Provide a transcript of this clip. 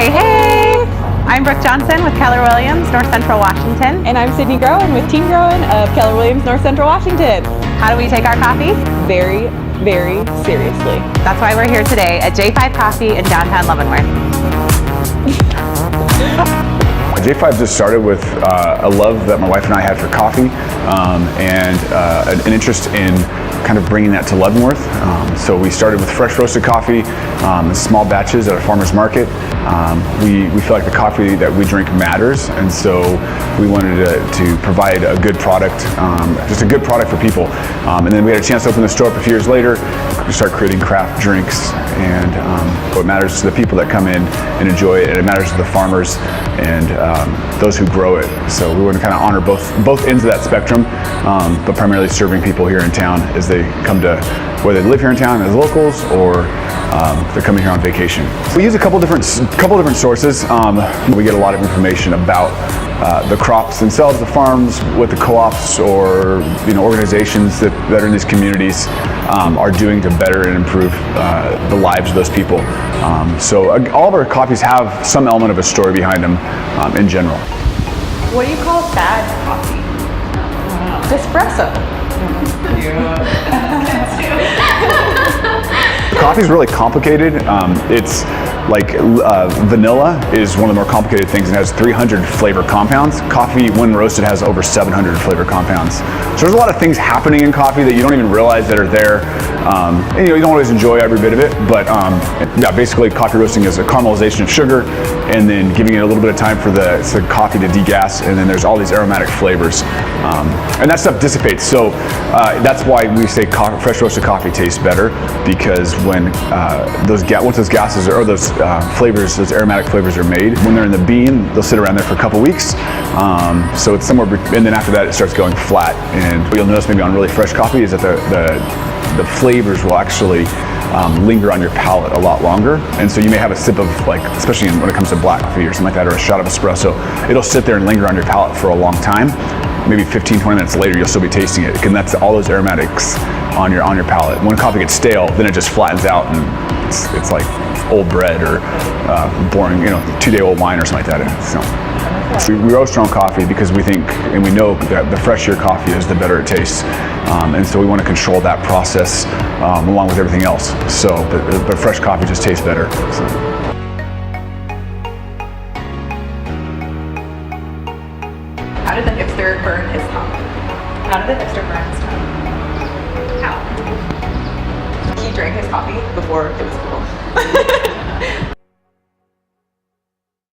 Hey, hey! I'm Brooke Johnson with Keller Williams, North Central Washington. And I'm Sydney Groen with Team Groen of Keller Williams, North Central Washington. How do we take our coffee? Very, very seriously. That's why we're here today at J5 Coffee in downtown Leavenworth. J5 just started with a love that my wife and I had for coffee and an interest in kind of bringing that to Leavenworth. So we started with fresh roasted coffee in small batches at a farmer's market. We feel like the coffee that we drink matters, and so we wanted to provide a good product, just a good product for people. And then we had a chance to open the store up a few years later. We start creating craft drinks, and what matters to the people that come in and enjoy it, and it matters to the farmers and those who grow it. So we want to kind of honor both ends of that spectrum, but primarily serving people here in town as they come to, whether they live here in town as locals or they're coming here on vacation. We use a couple different sources. We get a lot of information about the crops themselves, the farms, what the co-ops or organizations that are in these communities are doing to better and improve the lives of those people. So all of our coffees have some element of a story behind them in general. What do you call bad coffee? Espresso. Coffee is really complicated. It's like vanilla is one of the more complicated things and has 300 flavor compounds. Coffee, when roasted, has over 700 flavor compounds. So there's a lot of things happening in coffee that you don't even realize that are there. And, you don't always enjoy every bit of it, but yeah, basically coffee roasting is a caramelization of sugar and then giving it a little bit of time for the coffee to degas, and then there's all these aromatic flavors. And that stuff dissipates. So that's why we say fresh roasted coffee tastes better, because when once those gases or those flavors, those aromatic flavors are made, when they're in the bean, they'll sit around there for a couple weeks. So it's somewhere, and then after that it starts going flat. And what you'll notice maybe on really fresh coffee is that the flavors will actually linger on your palate a lot longer. And so you may have a sip of, like, especially when it comes to black coffee or something like that, or a shot of espresso, it'll sit there and linger on your palate for a long time. Maybe 15-20 minutes later you'll still be tasting it, and that's all those aromatics on your palate. When coffee gets stale, then it just flattens out and it's like old bread or boring, 2-day-old wine or something like that. So we roast our own coffee because we think and we know that the fresher coffee is, the better it tastes. And so we want to control that process along with everything else. So, but fresh coffee just tastes better. So. How did the hipster burn his tongue? How did the hipster burn his tongue? How? He drank his coffee before it was cool.